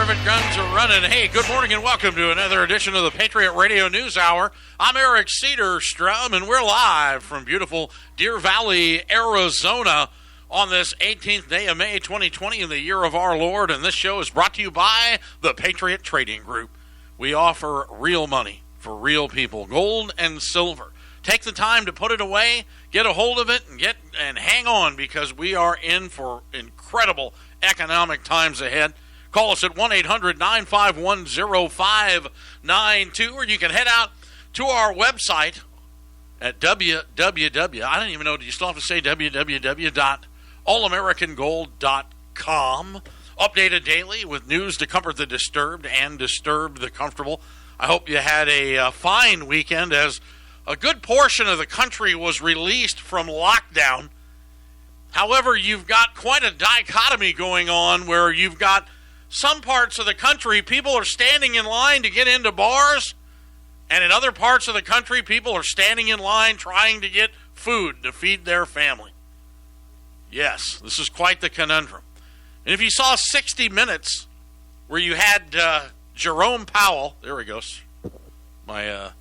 Rivet guns are running. Hey, good morning and welcome to another edition of the Patriot Radio News Hour. I'm Eric Cedarstrom, and we're live from beautiful Deer Valley, Arizona on this 18th day of May 2020 in the year of our Lord. And this show is brought to you by the Patriot Trading Group. We offer real money for real people, gold and silver. Take the time to put it away, get a hold of it, and hang on, because we are in for incredible economic times ahead. Call us at 1-800-951-0592, or you can head out to our website at www. I don't even know, do you still have to say www.allamericangold.com? Updated daily with news to comfort the disturbed and disturb the comfortable. I hope you had a fine weekend, as a good portion of the country was released from lockdown. However, you've got quite a dichotomy going on where you've got some parts of the country, people are standing in line to get into bars, and in other parts of the country, people are standing in line trying to get food to feed their family. Yes, this is quite the conundrum. And if you saw 60 Minutes, where you had Jerome Powell, there he goes, my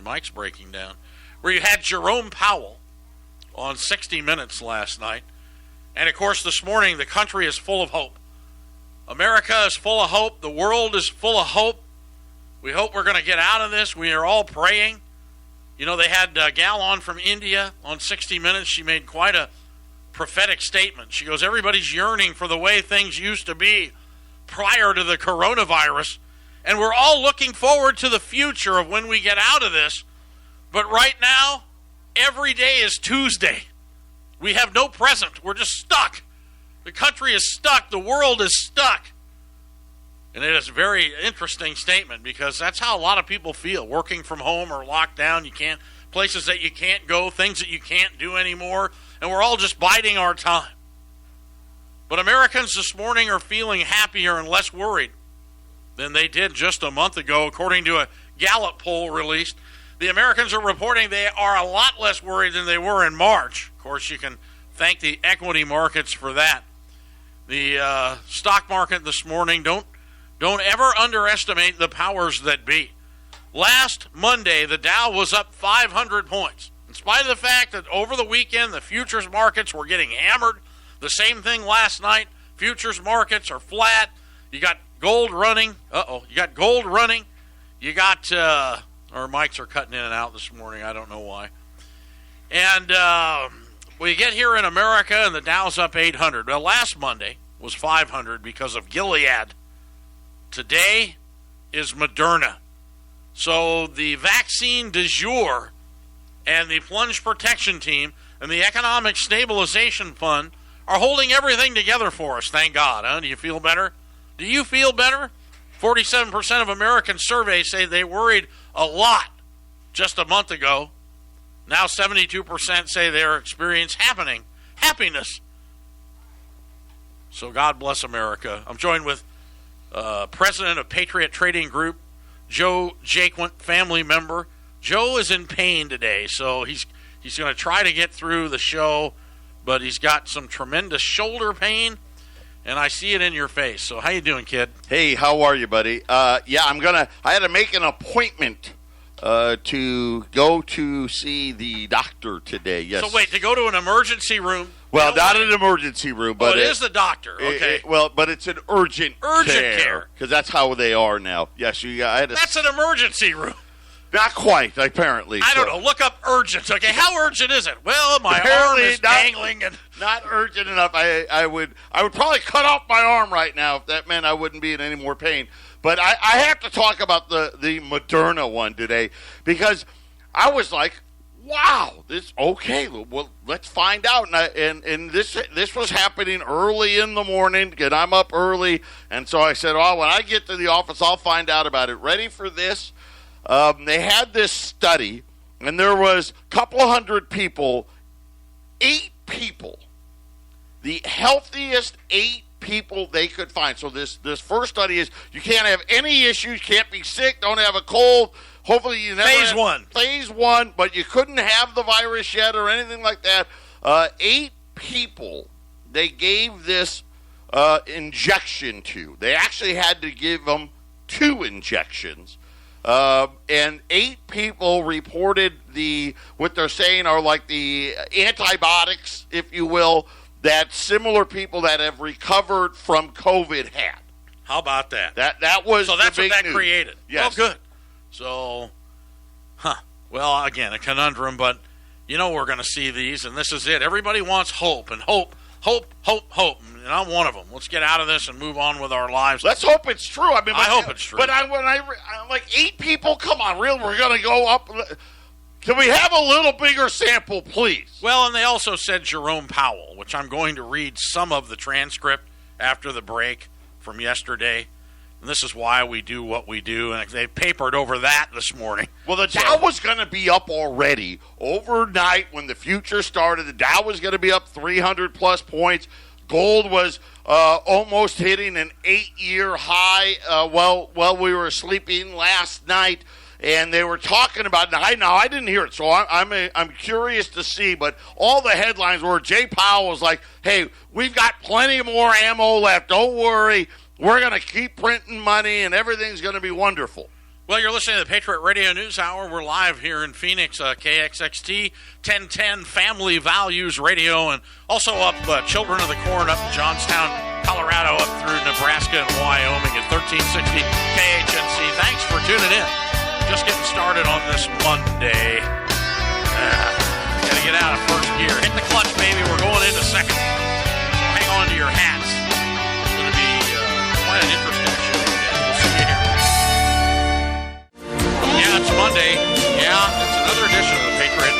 mic's breaking down, where you had Jerome Powell on 60 Minutes last night. And, of course, this morning, the country is full of hope. America is full of hope. The world is full of hope. We hope we're going to get out of this. We are all praying. You know, they had a gal on from India on 60 Minutes. She made quite a prophetic statement. She goes, everybody's yearning for the way things used to be prior to the coronavirus. And we're all looking forward to the future of when we get out of this. But right now, every day is Tuesday. We have no present. We're just stuck. The country is stuck. The world is stuck. And it is a very interesting statement, because that's how a lot of people feel, working from home or locked down. You can't, places that you can't go, things that you can't do anymore, and we're all just biding our time. But Americans this morning are feeling happier and less worried than they did just a month ago, according to a Gallup poll released. The Americans are reporting they are a lot less worried than they were in March. Of course, you can thank the equity markets for that. The stock market this morning, don't ever underestimate the powers that be. Last Monday, the Dow was up 500 points. In spite of the fact that over the weekend, the futures markets were getting hammered. The same thing last night. Futures markets are flat. You got gold running. You got gold running. You got, our mics are cutting in and out this morning. I don't know why. And we get here in America, and the Dow's up 800. Well, last Monday was 500 because of Gilead. Today is Moderna. So the vaccine du jour and the plunge protection team and the economic stabilization fund are holding everything together for us, thank God. Huh? Do you feel better? Do you feel better? 47% of Americans surveyed say they worried a lot just a month ago. Now 72% say they're experiencing happiness. So God bless America. I'm joined with President of Patriot Trading Group, Joe Jaquint, family member. Joe is in pain today, so he's going to try to get through the show, but he's got some tremendous shoulder pain, and I see it in your face. So how you doing, kid? Hey, how are you, buddy? I had to make an appointment to go to see the doctor today. Yes. So wait, to go to an emergency room? Well, not an emergency room, but it is the doctor. Okay. But it's an urgent care, because that's how they are now. Yes, that's an emergency room. Not quite, apparently. I don't know. Look up urgent. Okay, how urgent is it? Well, my arm is dangling, and not urgent enough. I would probably cut off my arm right now if that meant I wouldn't be in any more pain. But I have to talk about the Moderna one today, because I was like, wow, this okay. Well, let's find out. And this was happening early in the morning, and I'm up early, and so I said, oh, when I get to the office, I'll find out about it. Ready for this? They had this study, and there was a couple of hundred people, 8 people, the healthiest 8 people they could find. So this first study is you can't have any issues, can't be sick, don't have a cold. Hopefully you never Phase 1. Phase 1, but you couldn't have the virus yet or anything like that. 8 people, they gave this injection to. They actually had to give them 2 injections. And 8 people reported what they're saying are like the antibiotics, if you will, that similar people that have recovered from COVID had. How about that? That was so that's the big what that news. created. Yes. Oh, good. So, well, again, a conundrum, but you know we're going to see these, and this is it. Everybody wants hope, and hope, and I'm one of them. Let's get out of this and move on with our lives. Let's hope it's true. I hope it's true. But I'm like 8 people. Come on, real? We're going to go up. Can we have a little bigger sample, please? Well, and they also said Jerome Powell, which I'm going to read some of the transcript after the break from yesterday. And this is why we do what we do, and they papered over that this morning. Well, the Dow was going to be up already. Overnight, when the future started, the Dow was going to be up 300-plus points. Gold was almost hitting an 8-year high while we were sleeping last night. And they were talking about it. Now I didn't hear it, so I'm curious to see. But all the headlines were Jay Powell was like, hey, we've got plenty more ammo left. Don't worry. We're going to keep printing money, and everything's going to be wonderful. Well, you're listening to the Patriot Radio News Hour. We're live here in Phoenix, KXXT, 1010 Family Values Radio, and also up Children of the Corn up in Johnstown, Colorado, up through Nebraska and Wyoming at 1360 KHNC. Thanks for tuning in. Just getting started on this Monday. Got to get out of first gear. Hit the clutch, baby. We're going into second. Hang on to your hats. It's going to be quite an interesting show today. We'll see you here. Yeah, it's Monday. Yeah, it's another edition of the Patriot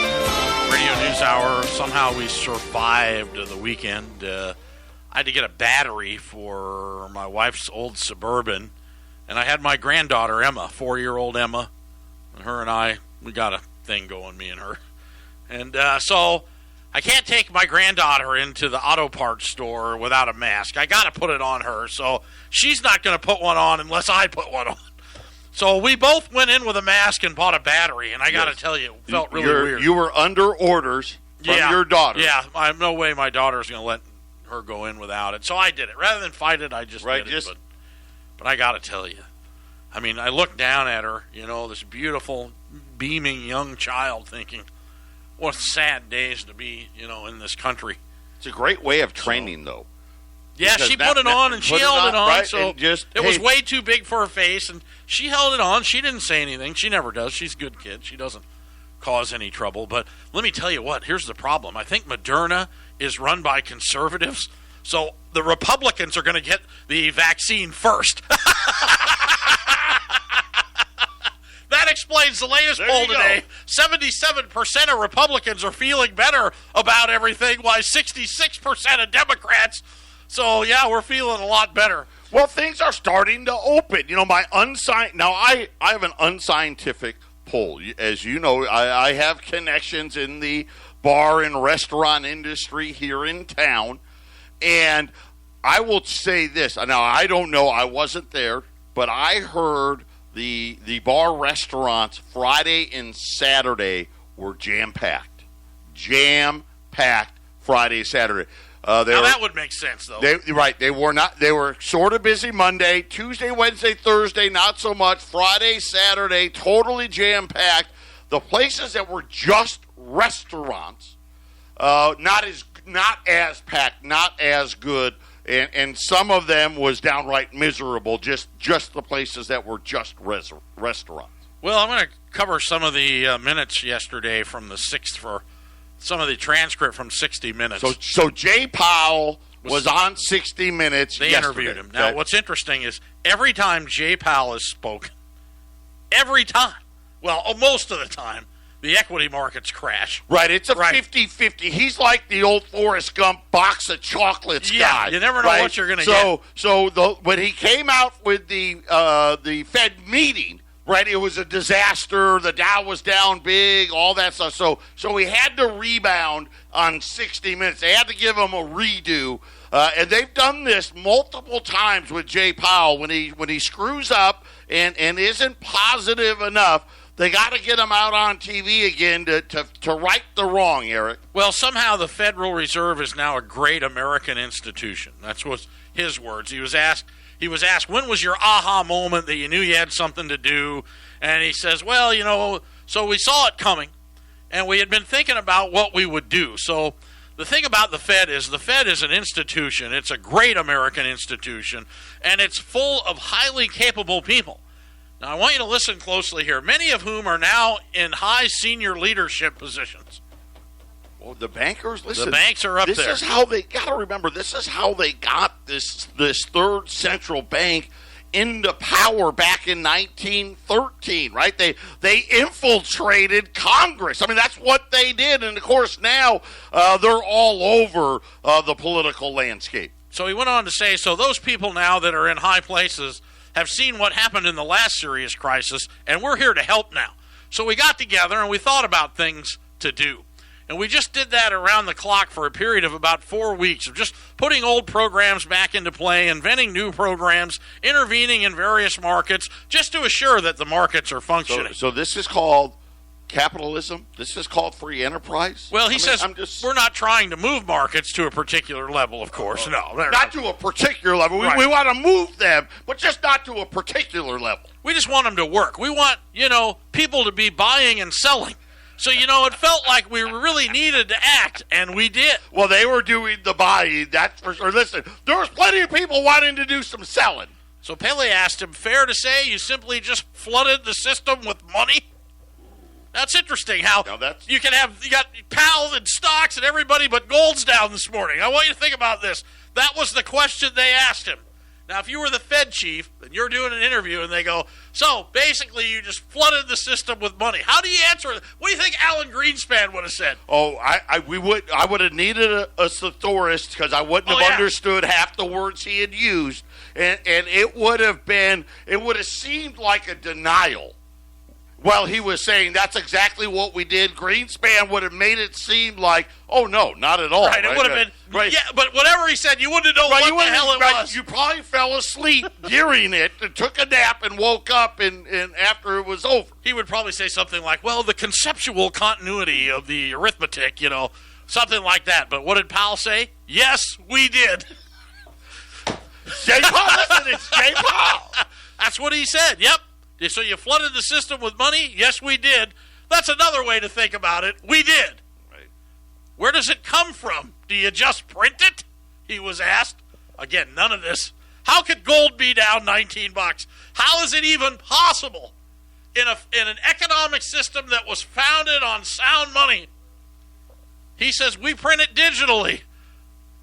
Radio News Hour. Somehow we survived the weekend. I had to get a battery for my wife's old Suburban, and I had my granddaughter, Emma, 4-year-old Emma, and her and I, we got a thing going, me and her. And so I can't take my granddaughter into the auto parts store without a mask. I got to put it on her, so she's not going to put one on unless I put one on. So we both went in with a mask and bought a battery, and I got to tell you, it felt really weird. You were under orders from your daughter. Yeah, I have no way my daughter's going to let her go in without it. So I did it. Rather than fight it, I just did it. But I got to tell you, I mean, I looked down at her, this beautiful, beaming young child, thinking, what sad days to be, in this country. It's a great way of training, though. Yeah, she put it on, and she held it on, right, so it was way too big for her face, and she held it on. She didn't say anything. She never does. She's a good kid. She doesn't cause any trouble. But let me tell you what, here's the problem. I think Moderna is run by conservatives, so the Republicans are going to get the vaccine first. That explains the latest poll today. 77% of Republicans are feeling better about everything, while 66% of Democrats. So, yeah, we're feeling a lot better. Well, things are starting to open. I have an unscientific poll. As you know, I have connections in the bar and restaurant industry here in town. And I will say this. Now, I don't know. I wasn't there. But I heard the bar restaurants Friday and Saturday were jam-packed. Jam-packed Friday, Saturday. Now that would make sense, though. They were not. They were sort of busy Monday, Tuesday, Wednesday, Thursday, not so much. Friday, Saturday, totally jam-packed. The places that were just restaurants, not as packed, not as good, and some of them was downright miserable. Just the places that were just restaurants. Well, I'm going to cover some of the minutes yesterday from the 6th for. Some of the transcript from 60 Minutes. So Jay Powell was on 60 Minutes They yesterday. interviewed him. Now, what's interesting is every time Jay Powell has spoken, most of the time, the equity markets crash. Right, it's a 50-50. He's like the old Forrest Gump box of chocolates guy. You never know what you're going to get. So when he came out with the Fed meeting, right, it was a disaster. The Dow was down big, all that stuff. So we had to rebound on 60 Minutes. They had to give him a redo, and they've done this multiple times with Jay Powell. When he screws up and isn't positive enough, they got to get him out on TV again to right the wrong, Eric. Well, somehow the Federal Reserve is now a great American institution. That's what his words. He was asked, when was your aha moment that you knew you had something to do? And he says, well, so we saw it coming, and we had been thinking about what we would do. So the thing about the Fed is an institution. It's a great American institution, and it's full of highly capable people. Now, I want you to listen closely here, many of whom are now in high senior leadership positions. Well, the bankers, listen. The banks are up there. This is how they got to remember. This is how they got this third central bank into power back in 1913, right? They infiltrated Congress. I mean, that's what they did, and of course now they're all over the political landscape. So he went on to say, so those people now that are in high places have seen what happened in the last serious crisis, and we're here to help now. So we got together and we thought about things to do. And we just did that around the clock for a period of about 4 weeks of just putting old programs back into play, inventing new programs, intervening in various markets, just to assure that the markets are functioning. So this is called capitalism? This is called free enterprise? Well, he says we're not trying to move markets to a particular level, of course. No. Not to a particular level. Right. We want to move them, but just not to a particular level. We just want them to work. We want, people to be buying and selling. So, it felt like we really needed to act, and we did. Well, they were doing the buying, that's for sure. Listen, there was plenty of people wanting to do some selling. So Pele asked him, fair to say you simply just flooded the system with money? That's interesting how you got Powell and stocks and everybody, but gold's down this morning. I want you to think about this. That was the question they asked him. Now, if you were the Fed chief and you're doing an interview and they go, so basically you just flooded the system with money, how do you answer it? What do you think Alan Greenspan would have said? Oh, I would have needed a thesaurus because I wouldn't have understood half the words he had used, and it would have seemed like a denial. Well, he was saying that's exactly what we did. Greenspan would have made it seem like, oh, no, not at all. Right, it would have been, right. Yeah, but whatever he said, you wouldn't know what the hell it was. You probably fell asleep during it and took a nap and woke up and after it was over. He would probably say something like, well, the conceptual continuity of the arithmetic, something like that. But what did Powell say? Yes, we did. Jay Powell, listen, it's Jay Powell. That's what he said, yep. So you flooded the system with money? Yes, we did. That's another way to think about it. We did. Right. Where does it come from? Do you just print it? He was asked. Again, none of this. How could gold be down $19? How is it even possible in an economic system that was founded on sound money? He says we print it digitally.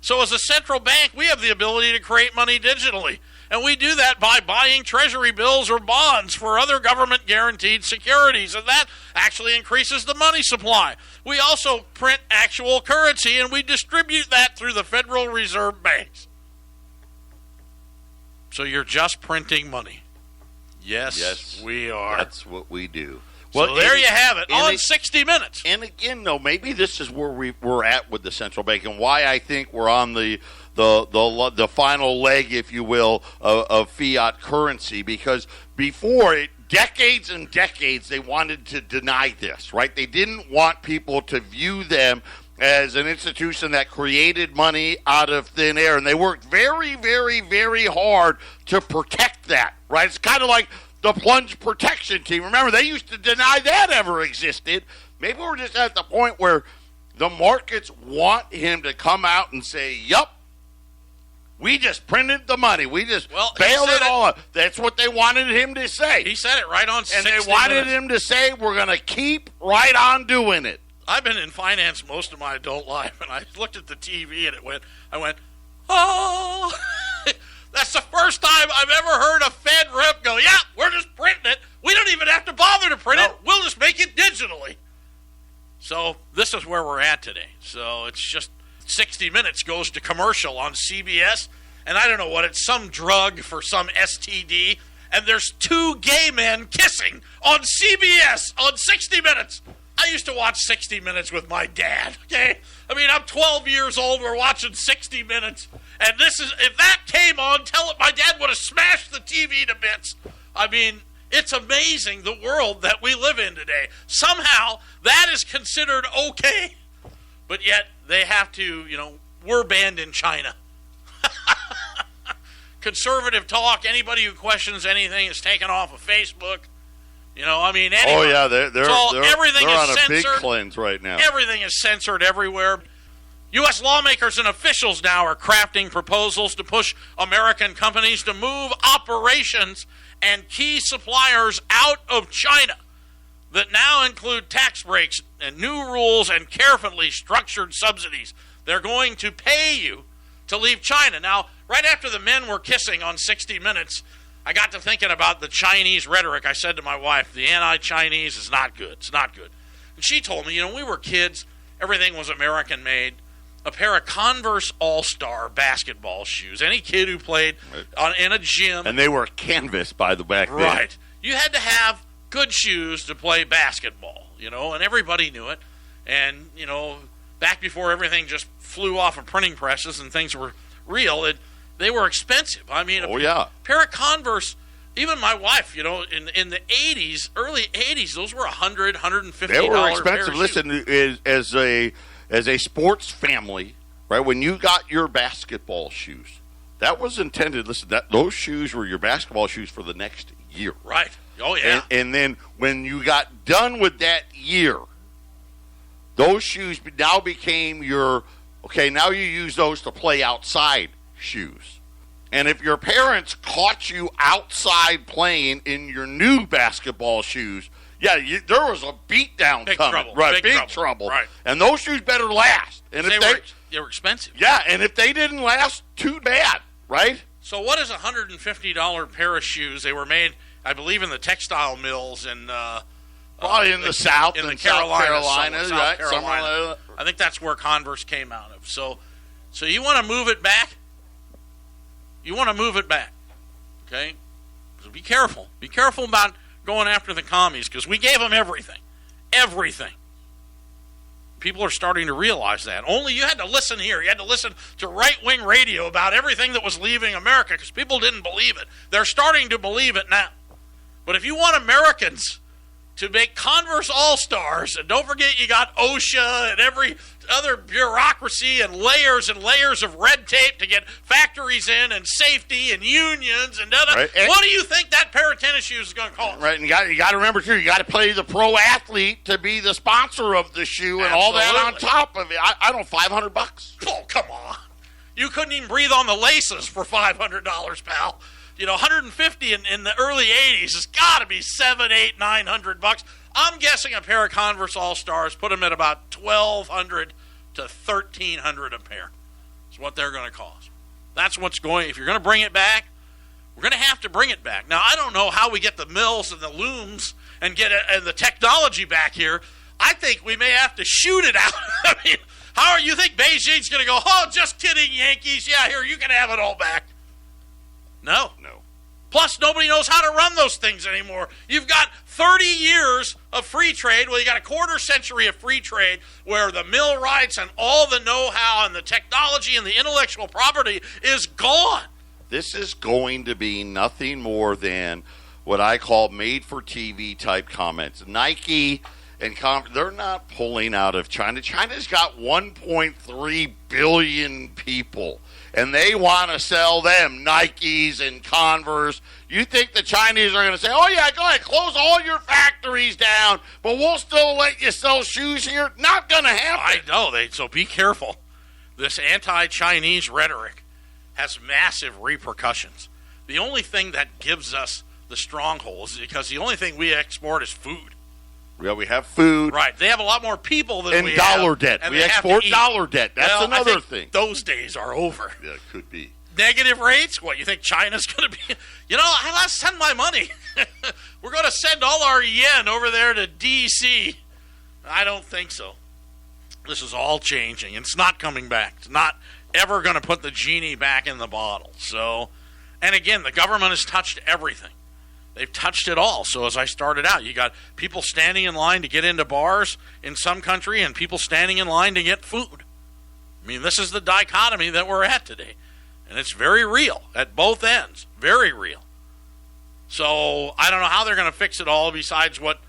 So as a central bank, we have the ability to create money digitally. And we do that by buying treasury bills or bonds for other government-guaranteed securities, and that actually increases the money supply. We also print actual currency, and we distribute that through the Federal Reserve banks. So you're just printing money. Yes, we are. That's what we do. Well, there you have it, on 60 Minutes. And again, though, maybe this is where we're at with the central bank and why I think we're on the final leg, if you will, of fiat currency. Because before, decades and decades, they wanted to deny this, right? They didn't want people to view them as an institution that created money out of thin air. And they worked very, very, very hard to protect that, right? It's kind of like the plunge protection team. Remember, they used to deny that ever existed. Maybe we're just at the point where the markets want him to come out and say, yup, we just printed the money. We just bailed it all out. That's what they wanted him to say. He said it right on 60 Minutes. And they wanted him to say, we're going to keep right on doing it. I've been in finance most of my adult life, and I looked at the TV, and I went, oh... That's the first time I've ever heard a Fed rep go, yeah, we're just printing it. We don't even have to bother to print it. We'll just make it digitally. So this is where we're at today. So it's just 60 Minutes goes to commercial on CBS. And I don't know what, it's some drug for some STD. And there's two gay men kissing on CBS on 60 Minutes. I used to watch 60 Minutes with my dad, okay? I mean, I'm 12 years old. We're watching 60 Minutes. And this is, if that came on, tell it my dad would have smashed the TV to bits. I mean, it's amazing the world that we live in today. Somehow, that is considered okay. But yet, they have to, we're banned in China. conservative talk. Anybody who questions anything is taken off of Facebook. Anyway, oh yeah, they're everything is on a censored. big cleanse right now. Everything is censored everywhere. U.S. lawmakers and officials now are crafting proposals to push American companies to move operations and key suppliers out of China that now include tax breaks and new rules and carefully structured subsidies. They're going to pay you to leave China. Now, right after the men were kissing on 60 Minutes, I got to thinking about the Chinese rhetoric. I said to my wife, the anti-Chinese is not good. It's not good. And she told me, when we were kids, everything was American-made. A pair of Converse All-Star basketball shoes. Any kid who played in a gym. And they were canvas, by the back then. Right. You had to have good shoes to play basketball, and everybody knew it. And, back before everything just flew off of printing presses and things were real, they were expensive. I mean, a pair of Converse, even my wife, in the 80s, early 80s, those were $100, $150. They were expensive. Listen, as a sports family, right, when you got your basketball shoes, that was intended, those shoes were your basketball shoes for the next year. Right. Oh, yeah. And then when you got done with that year, those shoes now became now you use those to play outside shoes. And if your parents caught you outside playing in your new basketball shoes, there was a beatdown coming. Trouble. Right, big trouble. Right. And those shoes better last. And they were expensive. Yeah, and if they didn't last, too bad, right? So what is a $150 pair of shoes? They were made, I believe, in the textile mills in probably in the South, in the Carolinas, South right? Carolina. I think that's where Converse came out of. So you want to move it back? You want to move it back, okay? So be careful. Be careful about going after the commies because we gave them everything. Everything. People are starting to realize that. Only you had to listen here. You had to listen to right-wing radio about everything that was leaving America because people didn't believe it. They're starting to believe it now. But if you want Americans to make Converse All-Stars, and don't forget you got OSHA and every other bureaucracy and layers of red tape to get factories in and safety and unions and right. What do you think that pair of tennis shoes is going to cost? Right, and you got to remember too, you got to pay the pro athlete to be the sponsor of the shoe and all that on top of it. I don't know, $500. Oh, come on! You couldn't even breathe on the laces for $500, pal. $150 in the early 80s has got to be $700, $800, $900. I'm guessing a pair of Converse All-Stars put them at about $1,200 to $1,300 a pair. That's what they're going to cost. That's what's going. If you're going to bring it back, we're going to have to bring it back. Now, I don't know how we get the mills and the looms and get and the technology back here. I think we may have to shoot it out. I mean, you think Beijing's going to go, oh, just kidding, Yankees. Yeah, here, you can have it all back. No. Plus, nobody knows how to run those things anymore. You've got 30 years of free trade. Well, you got a quarter century of free trade where the mill rights and all the know-how and the technology and the intellectual property is gone. This is going to be nothing more than what I call made-for-TV type comments. Nike and they're not pulling out of China. China's got 1.3 billion people. And they want to sell them Nikes and Converse. You think the Chinese are going to say, oh, yeah, go ahead, close all your factories down, but we'll still let you sell shoes here? Not going to happen. I know. So be careful. This anti-Chinese rhetoric has massive repercussions. The only thing that gives us the stronghold is because the only thing we export is food. Yeah, we have food. Right. They have a lot more people than we have. And dollar debt. We export dollar debt. That's another thing. Those days are over. Yeah, it could be. Negative rates? What, you think China's going to be? I send my money. We're going to send all our yen over there to D.C. I don't think so. This is all changing. It's not coming back. It's not ever going to put the genie back in the bottle. So, and again, the government has touched everything. They've touched it all. So as I started out, you got people standing in line to get into bars in some country and people standing in line to get food. I mean, this is the dichotomy that we're at today. And it's very real at both ends. Very real. So I don't know how they're going to fix it all besides what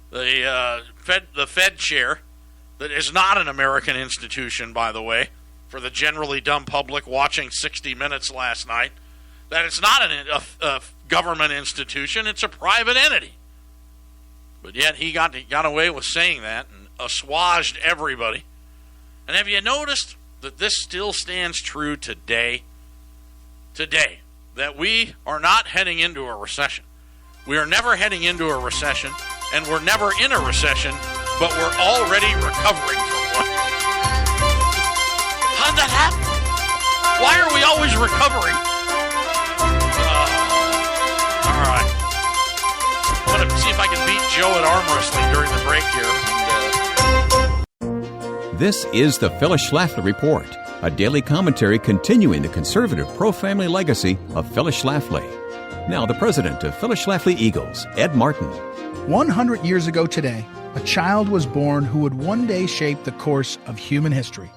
the Fed chair, that is not an American institution, by the way, for the generally dumb public watching 60 Minutes last night, that it's not a government institution, it's a private entity. But yet he got away with saying that and assuaged everybody. And have you noticed that this still stands true today? Today, that we are not heading into a recession. We are never heading into a recession, and we're never in a recession, but we're already recovering from one. How'd that happen? Why are we always recovering? All right. I'm going to see if I can beat Joe at arm wrestling during the break here. This is the Phyllis Schlafly Report, a daily commentary continuing the conservative pro-family legacy of Phyllis Schlafly. Now, the president of Phyllis Schlafly Eagles, Ed Martin. 100 years ago today, a child was born who would one day shape the course of human history.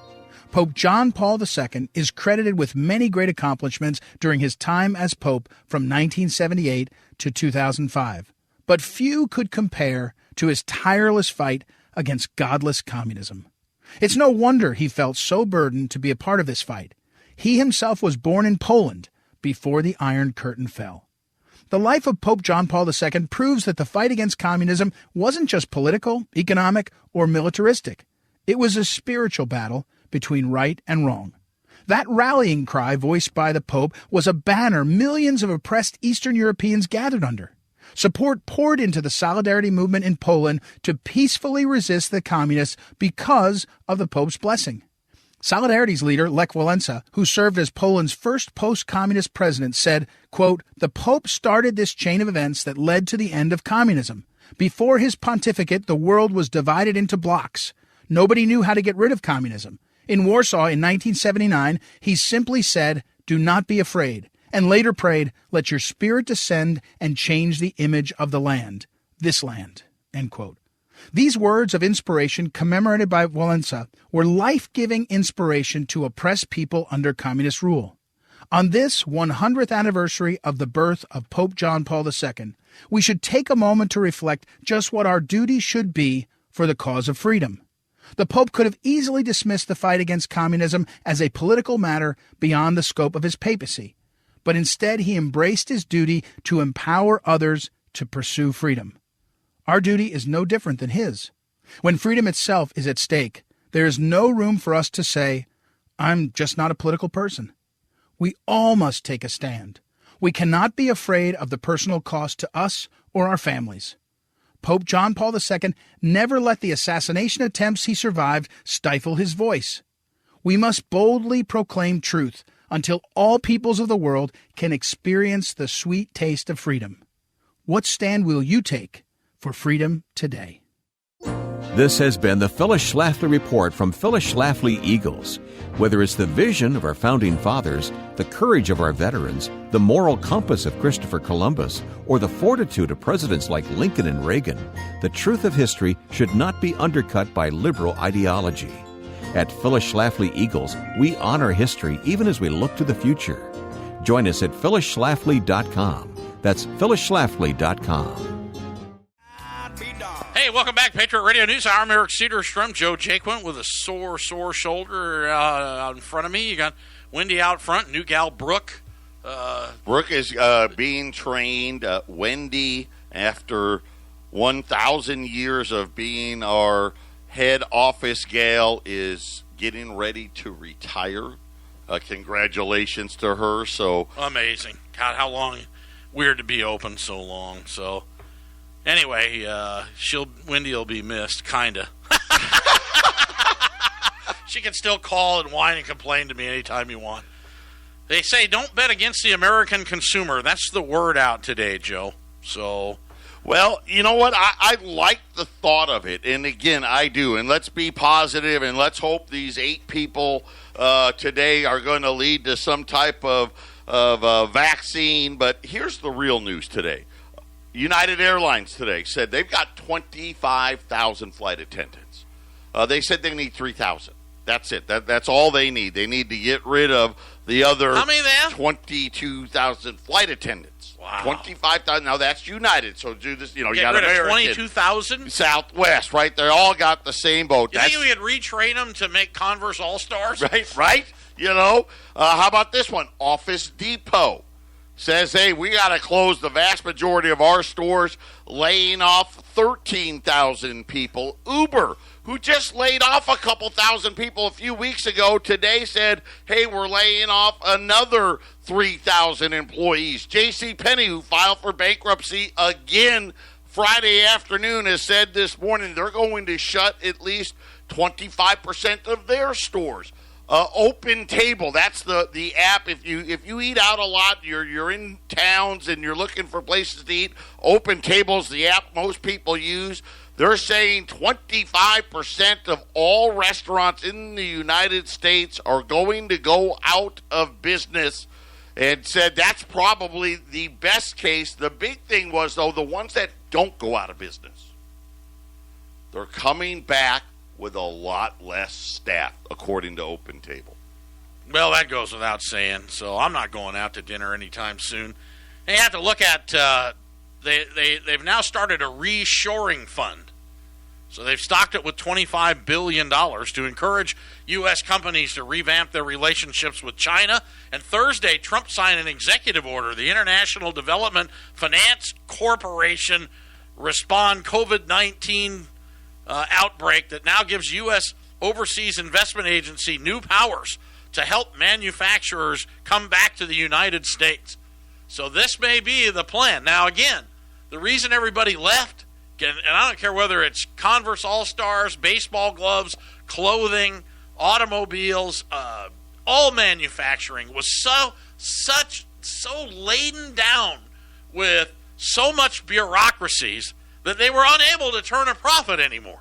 Pope John Paul II is credited with many great accomplishments during his time as Pope from 1978 to 2005. But few could compare to his tireless fight against godless communism. It's no wonder he felt so burdened to be a part of this fight. He himself was born in Poland before the Iron Curtain fell. The life of Pope John Paul II proves that the fight against communism wasn't just political, economic, or militaristic. It was a spiritual battle between right and wrong. That rallying cry voiced by the Pope was a banner millions of oppressed Eastern Europeans gathered under. Support poured into the Solidarity movement in Poland to peacefully resist the communists because of the Pope's blessing. Solidarity's leader, Lech Walesa, who served as Poland's first post-communist president, said, quote, "The Pope started this chain of events that led to the end of communism. Before his pontificate, the world was divided into blocks. Nobody knew how to get rid of communism. In Warsaw in 1979, he simply said, 'Do not be afraid,' and later prayed, 'Let your spirit descend and change the image of the land, this land,'" end quote. These words of inspiration commemorated by Walesa were life-giving inspiration to oppressed people under communist rule. On this 100th anniversary of the birth of Pope John Paul II, we should take a moment to reflect just what our duty should be for the cause of freedom. The Pope could have easily dismissed the fight against communism as a political matter beyond the scope of his papacy, but instead he embraced his duty to empower others to pursue freedom. Our duty is no different than his. When freedom itself is at stake, there is no room for us to say, "I'm just not a political person." We all must take a stand. We cannot be afraid of the personal cost to us or our families. Pope John Paul II never let the assassination attempts he survived stifle his voice. We must boldly proclaim truth until all peoples of the world can experience the sweet taste of freedom. What stand will you take for freedom today? This has been the Phyllis Schlafly Report from Phyllis Schlafly Eagles. Whether it's the vision of our founding fathers, the courage of our veterans, the moral compass of Christopher Columbus, or the fortitude of presidents like Lincoln and Reagan, the truth of history should not be undercut by liberal ideology. At Phyllis Schlafly Eagles, we honor history even as we look to the future. Join us at phyllisschlafly.com. That's phyllisschlafly.com. Hey, welcome back, Patriot Radio News Hour. I'm Eric Cedarstrom, Joe Jaquint with a sore shoulder out in front of me. You got Wendy out front, new gal Brooke. Brooke is being trained. Wendy, after 1,000 years of being our head office gal, is getting ready to retire. Congratulations to her. So amazing. God, how long? Weird to be open so long. So anyway, Wendy will be missed, kinda. She can still call and whine and complain to me anytime you want. They say don't bet against the American consumer. That's the word out today, Joe. So, well, you know what? I like the thought of it, and again, I do. And let's be positive, and let's hope these 8 people today are going to lead to some type of vaccine. But here's the real news today. United Airlines today said they've got 25,000 flight attendants. They said they need 3,000. That's it. That's all they need. They need to get rid of the other 22,000 flight attendants. Wow. 25,000. Now, that's United. So do this, you get got rid American, of 22,000? Southwest, right? They all got the same boat. You think we could retrain them to make Converse All-Stars? Right. How about this one? Office Depot. says, hey, we got to close the vast majority of our stores, laying off 13,000 people. Uber, who just laid off a couple thousand people a few weeks ago, today said, hey, we're laying off another 3,000 employees. JCPenney, who filed for bankruptcy again Friday afternoon, has said this morning they're going to shut at least 25% of their stores. Open Table, that's the app. If you eat out a lot, you're in towns and you're looking for places to eat, Open Table's the app most people use. They're saying 25% of all restaurants in the United States are going to go out of business, and said that's probably the best case. The big thing was, though, the ones that don't go out of business, they're coming back with a lot less staff, according to Open Table. Well, that goes without saying, so I'm not going out to dinner anytime soon. And you have to look at, they've now started a reshoring fund. So they've stocked it with $25 billion to encourage U.S. companies to revamp their relationships with China. And Thursday, Trump signed an executive order. The International Development Finance Corporation respond COVID-19 outbreak that now gives U.S. Overseas Investment Agency new powers to help manufacturers come back to the United States. So this may be the plan. Now, again, the reason everybody left, and I don't care whether it's Converse All-Stars, baseball gloves, clothing, automobiles, all manufacturing was so laden down with so much bureaucracies that they were unable to turn a profit anymore.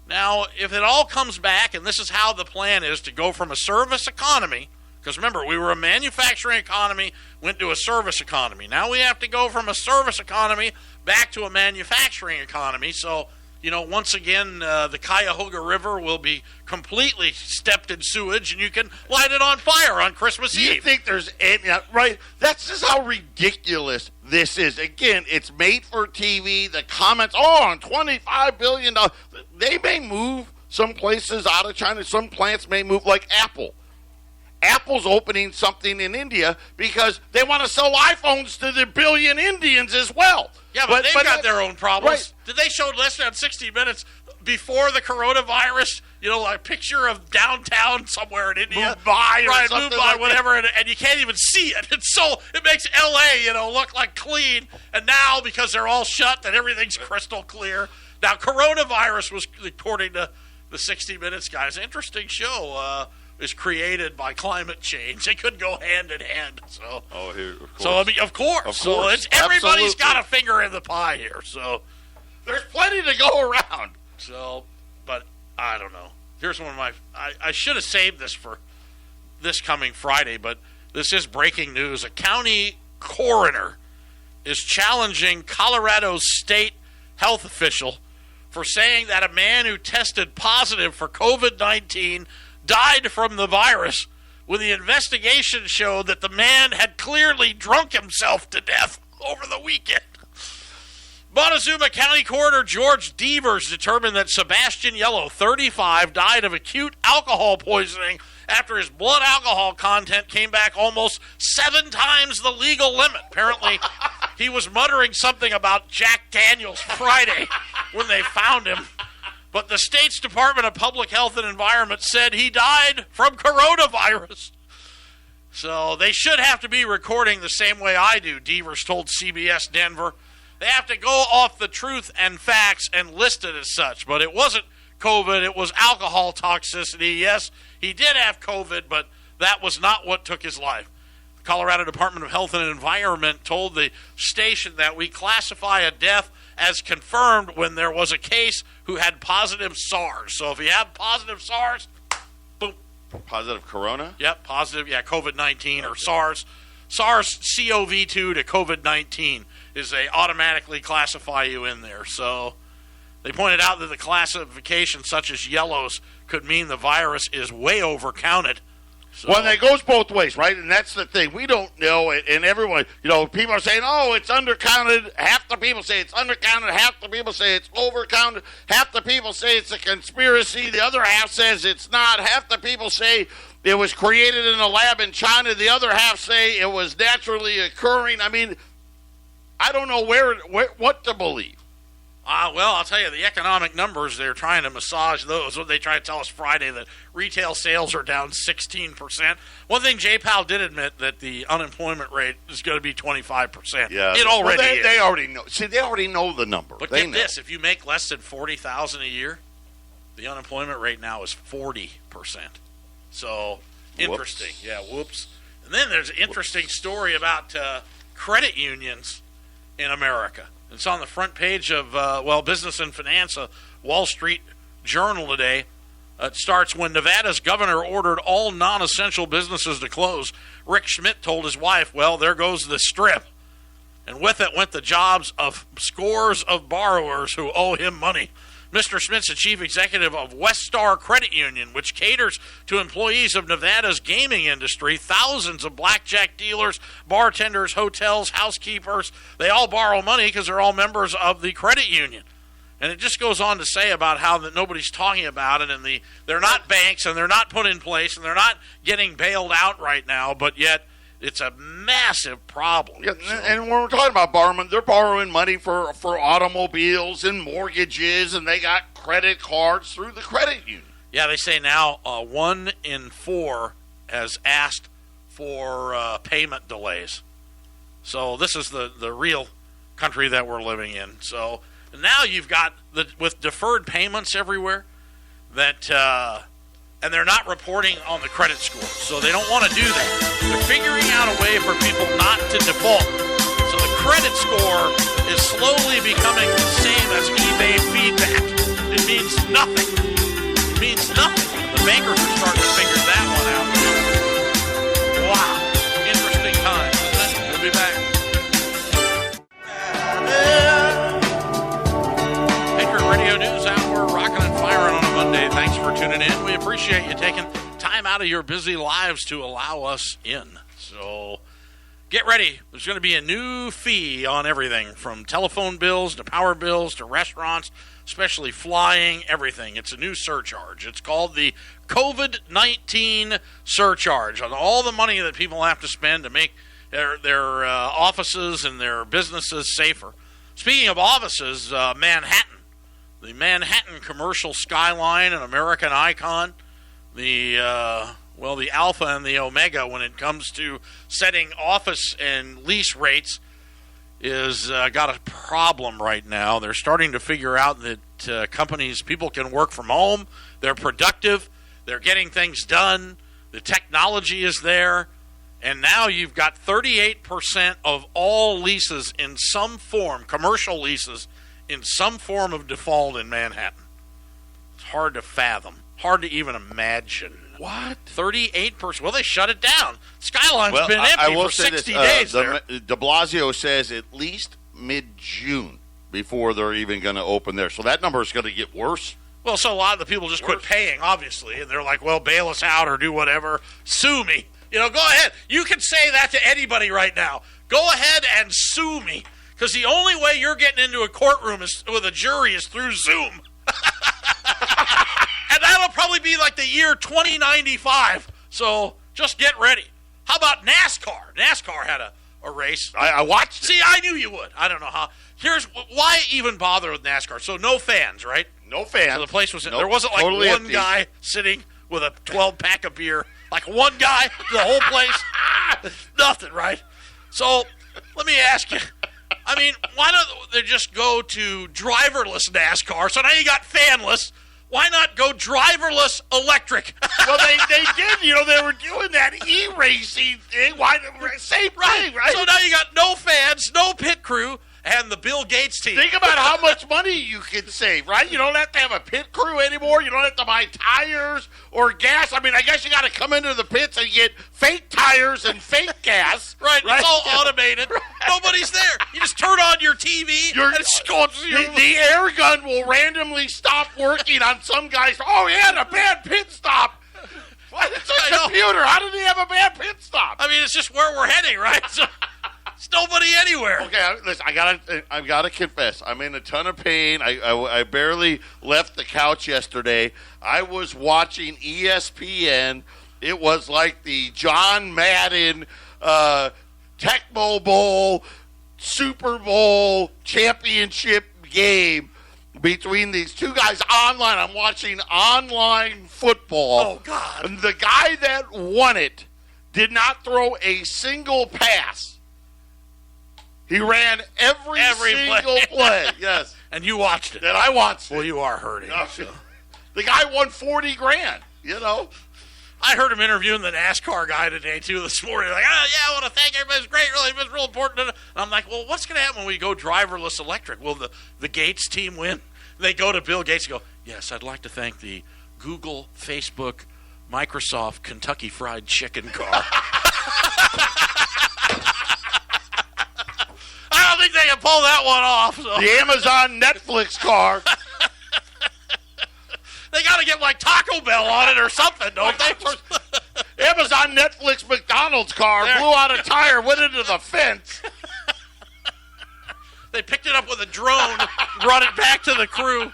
Now, if it all comes back, and this is how the plan is to go from a service economy, because remember, we were a manufacturing economy, went to a service economy. Now we have to go from a service economy back to a manufacturing economy. So, once again, the Cuyahoga River will be completely stepped in sewage, and you can light it on fire on Christmas Eve. Do you think there's any, right? That's just how ridiculous this is. Again, it's made for TV. The comments, on $25 billion. They may move some places out of China. Some plants may move, like Apple. Apple's opening something in India because they want to sell iPhones to the billion Indians as well. Yeah, but they've got their own problems. Right. Did they show less than 60 Minutes before the coronavirus? A picture of downtown somewhere in India, Mumbai, right? or something Mumbai, like whatever, and you can't even see it. It makes LA, look like clean. And now because they're all shut, that everything's crystal clear. Now, coronavirus was, according to the 60 Minutes guys, interesting show. Is created by climate change. They could go hand in hand. So, of course. So of course. So it's everybody's got a finger in the pie here. So there's plenty to go around. So, but I don't know. Here's one of my. I should have saved this for this coming Friday, but this is breaking news. A county coroner is challenging Colorado's state health official for saying that a man who tested positive for COVID-19 died from the virus, when the investigation showed that the man had clearly drunk himself to death over the weekend. Montezuma County Coroner George Devers determined that Sebastian Yellow, 35, died of acute alcohol poisoning after his blood alcohol content came back almost 7 times the legal limit. Apparently, he was muttering something about Jack Daniels Friday when they found him. But the state's Department of Public Health and Environment said he died from coronavirus. So they should have to be recording the same way I do, Devers told CBS Denver. They have to go off the truth and facts and list it as such. But it wasn't COVID, it was alcohol toxicity. Yes, he did have COVID, but that was not what took his life. The Colorado Department of Health and Environment told the station that we classify a death as confirmed when there was a case who had positive SARS. So if you have positive SARS, boom. Positive corona? Yep, positive, COVID-19 or SARS. SARS-CoV-2 to COVID-19 is they automatically classify you in there. So they pointed out that the classification such as yellows could mean the virus is way overcounted. So. Well, and it goes both ways, right? And that's the thing. We don't know, and everyone, people are saying, oh, it's undercounted. Half the people say it's undercounted. Half the people say it's overcounted. Half the people say it's a conspiracy. The other half says it's not. Half the people say it was created in a lab in China. The other half say it was naturally occurring. I mean, I don't know what to believe. Well, I'll tell you, the economic numbers, they're trying to massage those. What they tried to tell us Friday, that retail sales are down 16%. One thing, Jay Powell did admit that the unemployment rate is going to be 25%. Yeah. It already is. They already know. See, they already know the number. But get this, if you make less than $40,000 a year, the unemployment rate now is 40%. So, interesting. Whoops. Yeah, whoops. And then there's an interesting story about credit unions in America. It's on the front page of, Business and Finance, a Wall Street Journal today. It starts, when Nevada's governor ordered all non-essential businesses to close, Rick Schmidt told his wife, well, there goes the strip. And with it went the jobs of scores of borrowers who owe him money. Mr. Schmidt's the chief executive of Westar Credit Union, which caters to employees of Nevada's gaming industry. Thousands of blackjack dealers, bartenders, hotels, housekeepers, they all borrow money because they're all members of the credit union. And it just goes on to say about how that nobody's talking about it, and they're not banks, and they're not put in place, and they're not getting bailed out right now, but yet it's a massive problem. Yeah, and when we're talking about borrowing, they're borrowing money for automobiles and mortgages, and they got credit cards through the credit union. Yeah, they say now 1 in 4 has asked for payment delays. So this is the real country that we're living in. So now you've got, with deferred payments everywhere, that and they're not reporting on the credit score. So they don't want to do that. They're figuring out a way for people not to default. So the credit score is slowly becoming the same as eBay feedback. It means nothing. It means nothing. The bankers are starting to figure that one out. Wow. Interesting times, isn't it? We'll be back. Patriot Radio News Hour, rocking and firing on a Monday. Thanks for tuning in. We appreciate you taking time out of your busy lives to allow us in. So get ready. There's going to be a new fee on everything, from telephone bills to power bills to restaurants, especially flying, everything. It's a new surcharge. It's called the COVID-19 surcharge, on all the money that people have to spend to make their offices and their businesses safer. Speaking of offices, Manhattan. The Manhattan commercial skyline, an American icon, the alpha and the omega when it comes to setting office and lease rates, is got a problem right now. They're starting to figure out that people can work from home. They're productive. They're getting things done. The technology is there. And now you've got 38% of all leases in some form, commercial leases, in some form of default in Manhattan. It's hard to fathom. Hard to even imagine. What? 38%. Well, they shut it down. Skyline's been empty for 60 days there. De Blasio says at least mid-June before they're even going to open there. So that number is going to get worse. Well, so a lot of the people just quit paying, obviously, and they're like, well, bail us out or do whatever. Sue me. Go ahead. You can say that to anybody right now. Go ahead and sue me. Because the only way you're getting into a courtroom with a jury is through Zoom. And that'll probably be like the year 2095. So just get ready. How about NASCAR? NASCAR had a race. I watched it. See, I knew you would. I don't know how. Here's why even bother with NASCAR. So no fans, right? No fans. So the place was, nope, there wasn't like totally one empty. guy sitting with a 12-pack of beer. Like one guy, the whole place. Nothing, right? So let me ask you. I mean, why don't they just go to driverless NASCAR? So now you got fanless. Why not go driverless electric? Well, they did. They were doing that e-racing thing. Same thing, right? So now you got no fans, no pit crew, and the Bill Gates team. Think about how much money you can save, right? You don't have to have a pit crew anymore. You don't have to buy tires or gas. I mean, I guess you got to come into the pits and get fake tires and fake gas. Right? It's all automated. Right. Nobody's there. You just turn on your TV and it's going the air gun will randomly stop working on some guys. Oh, he had a bad pit stop. What? It's a computer. How did he have a bad pit stop? I mean, it's just where we're heading, right? So, it's nobody anywhere. Okay, listen, I gotta confess. I'm in a ton of pain. I barely left the couch yesterday. I was watching ESPN. It was like the John Madden Tecmo Bowl Super Bowl championship game between these two guys online. I'm watching online football. Oh, God. And the guy that won it did not throw a single pass. He ran every single play. Yes. And you watched it. And I watched it. Well, you are hurting. So. The guy won $40,000, you know. I heard him interviewing the NASCAR guy today, too, this morning. Like, I want to thank everybody. It's great. Really, it's real important. And I'm like, well, what's going to happen when we go driverless electric? Will the Gates team win? They go to Bill Gates and go, yes, I'd like to thank the Google, Facebook, Microsoft, Kentucky Fried Chicken car. I don't think they can pull that one off. So. The Amazon Netflix car. They got to get like Taco Bell on it or something, don't they? Amazon Netflix McDonald's car blew out a tire, went into the fence. They picked it up with a drone, brought it back to the crew.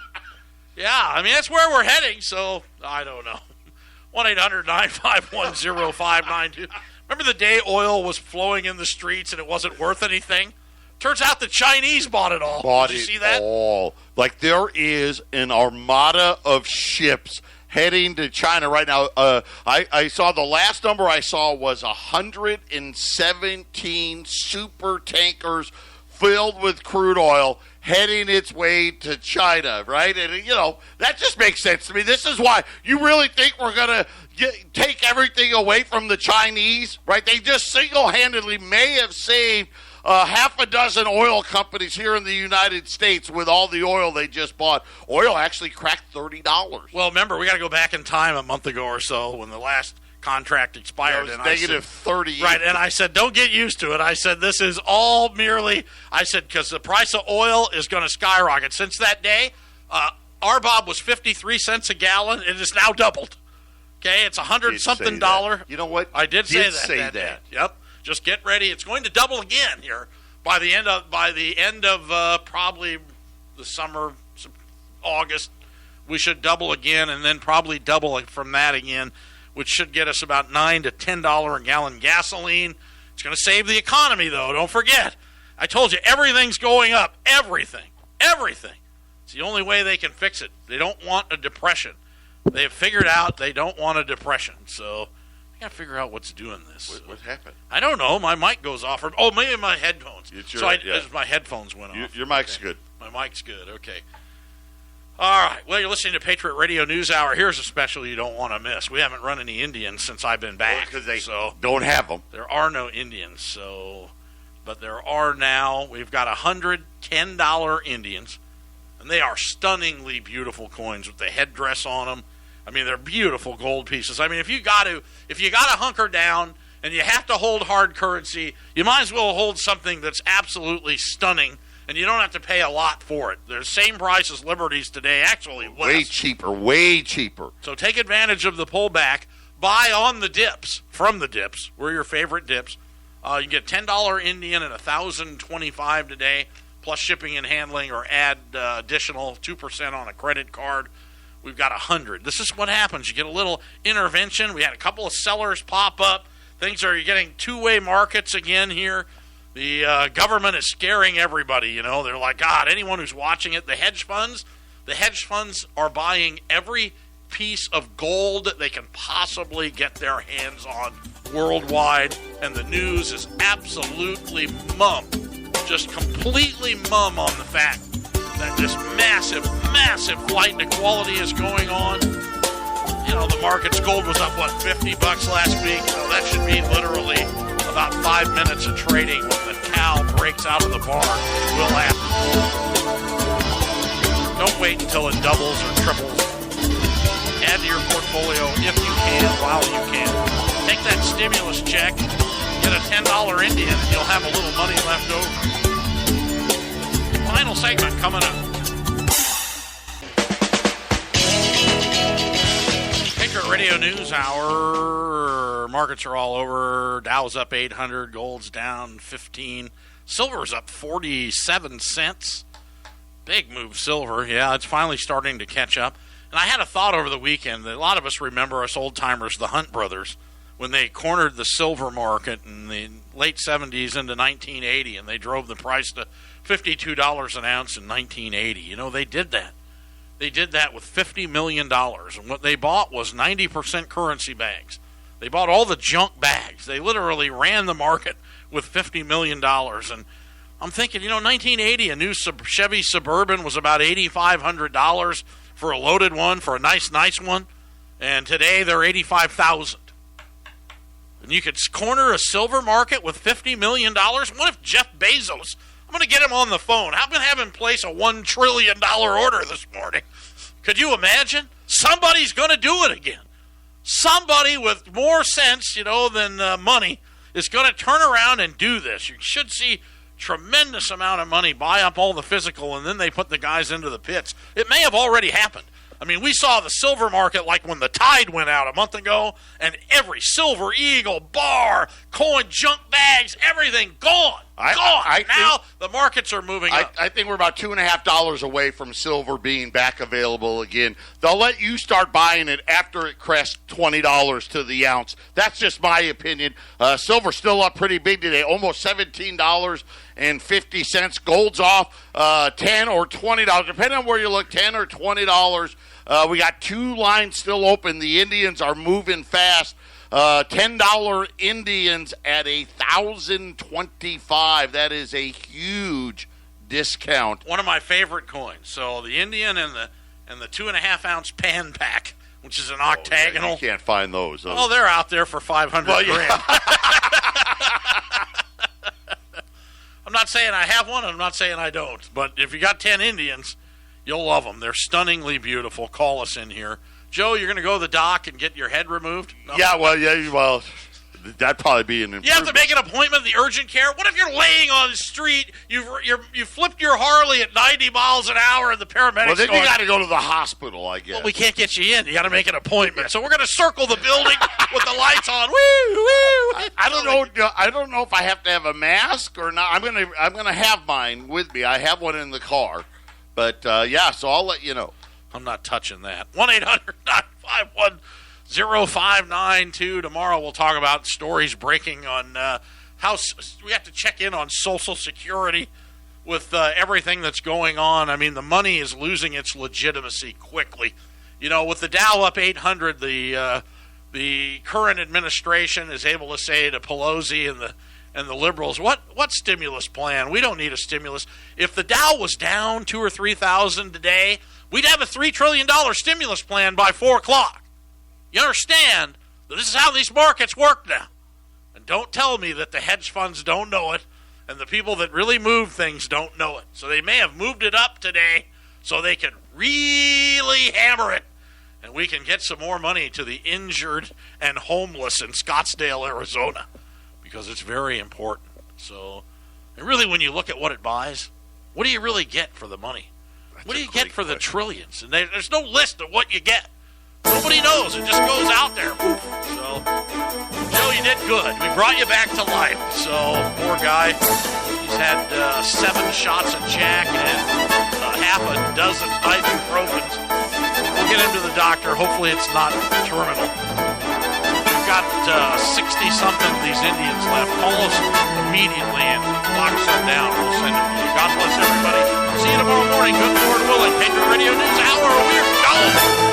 Yeah, I mean, that's where we're heading, so I don't know. 1-800-951-0592. Remember the day oil was flowing in the streets and it wasn't worth anything? Turns out the Chinese bought it all. Did you see that? All. Like there is an armada of ships heading to China right now. I saw the last number I saw was 117 super tankers filled with crude oil heading its way to China, right? And, you know, that just makes sense to me. This is why you really think we're going to take everything away from the Chinese, right? They just single-handedly may have saved half a dozen oil companies here in the United States with all the oil they just bought. Oil actually cracked $30. Well, remember, we got to go back in time a month ago or so when the last contract expired. Yeah, it was negative 38. Right, and I said, don't get used to it. I said, this is all merely, I said, because the price of oil is going to skyrocket. Since that day, RBOB was 53 cents a gallon. It has now doubled. Okay, it's $100-something. You know what? I did say that. Day. Yep. Just get ready. It's going to double again here by the end of probably the summer, August. We should double again, and then probably double from that again, which should get us about $9 to $10 a gallon gasoline. It's going to save the economy, though. Don't forget. I told you everything's going up. Everything. It's the only way they can fix it. They don't want a depression. They have figured out they don't want a depression. So I got to figure out what's doing this. What happened? I don't know. My mic goes off. Oh, maybe my headphones. My headphones went off. Your mic's good. My mic's good. Okay. All right. Well, you're listening to Patriot Radio News Hour. Here's a special you don't want to miss. We haven't run any Indians since I've been back. Because they don't have them. There are no Indians. But there are now. We've got $110 Indians. And they are stunningly beautiful coins with the headdress on them. I mean, they're beautiful gold pieces. I mean, if you got to hunker down and you have to hold hard currency, you might as well hold something that's absolutely stunning, and you don't have to pay a lot for it. They're the same price as Liberties today, actually less. Way cheaper. So take advantage of the pullback. Buy on the dips, from the dips. We're your favorite dips. You can get $10 Indian and $1,025 today, plus shipping and handling, or add additional 2% on a credit card. We've got 100. This is what happens. You get a little intervention. We had a couple of sellers pop up. You're getting two-way markets again here. The government is scaring everybody. You know, they're like, God, anyone who's watching it. The hedge funds are buying every piece of gold that they can possibly get their hands on worldwide, and the news is absolutely mum, just completely mum on the fact that this massive flight to quality is going on. You know, the market's gold was up, $50 last week? So that should be literally about 5 minutes of trading when the cow breaks out of the barn. It will happen. Don't wait until it doubles or triples. Add to your portfolio if you can, while you can. Take that stimulus check, get a $10 Indian, and you'll have a little money left over. Final segment coming up. Patriot Radio News Hour. Markets are all over. Dow's up 800. Gold's down 15. Silver's up 47 cents. Big move, silver. Yeah, it's finally starting to catch up. And I had a thought over the weekend that a lot of us remember, us old-timers, the Hunt brothers, when they cornered the silver market in the late 70s into 1980, and they drove the price to $52 an ounce in 1980. You know, they did that. They did that with $50 million, and what they bought was 90% currency bags. They bought all the junk bags. They literally ran the market with $50 million, and I'm thinking, 1980, a new Chevy Suburban was about $8,500 for a loaded one, for a nice one, and today they're $85,000. And you could corner a silver market with $50 million? What if Jeff Bezos... I'm going to get him on the phone. I'm going to have him place a $1 trillion order this morning. Could you imagine? Somebody's going to do it again. Somebody with more sense, than money is going to turn around and do this. You should see tremendous amount of money buy up all the physical, and then they put the guys into the pits. It may have already happened. I mean, we saw the silver market like when the tide went out a month ago, and every silver eagle, bar, coin, junk bags, everything gone. Now the markets are moving up. I think we're about $2.50 away from silver being back available again. They'll let you start buying it after it crests $20 to the ounce. That's just my opinion. Silver's still up pretty big today, almost $17.50. Gold's off $10 or $20, depending on where you look, $10 or $20. We got two lines still open. The Indians are moving fast. $10 Indians at $1,025. That is a huge discount. One of my favorite coins. So the Indian and the 2.5 ounce pan pack, which is an octagonal. Yeah, you can't find those. Oh, they're out there for $500 grand. I'm not saying I have one. I'm not saying I don't. But if you got 10 Indians, you'll love them. They're stunningly beautiful. Call us in here. Joe, you're going to go to the doc and get your head removed? No. Well, that'd probably be an improvement. You have to make an appointment at the urgent care? What if you're laying on the street, you flipped your Harley at 90 miles an hour, and the paramedics Well, then you got to go to the hospital, I guess. Well, we can't get you in. You got to make an appointment. So we're going to circle the building with the lights on. Woo, woo. I don't know. I don't know if I have to have a mask or not. I'm gonna have mine with me. I have one in the car. But, so I'll let you know. I'm not touching that. 1-800-951-0592. Tomorrow we'll talk about stories breaking on how we have to check in on Social Security with everything that's going on. I mean, the money is losing its legitimacy quickly. With the Dow up 800, the current administration is able to say to Pelosi and the liberals, what stimulus plan? We don't need a stimulus. If the Dow was down 2,000 or 3,000 today, we'd have a $3 trillion stimulus plan by 4 o'clock. You understand that this is how these markets work now. And don't tell me that the hedge funds don't know it and the people that really move things don't know it. So they may have moved it up today so they can really hammer it, and we can get some more money to the injured and homeless in Scottsdale, Arizona, because it's very important. So, and really, when you look at what it buys, what do you really get for the money? What do you get for the trillions? And there's no list of what you get. Nobody knows. It just goes out there. So, Joe, you did good. We brought you back to life. So, poor guy. He's had 7 shots of Jack and half a dozen ibuprofens. We'll get him to the doctor. Hopefully it's not terminal. We've got 60-something of these Indians left. Call us immediately and lock some down. We'll send it to you. God bless everybody. See you tomorrow morning. Good Lord willing. Patriot Radio News Hour. We're gone.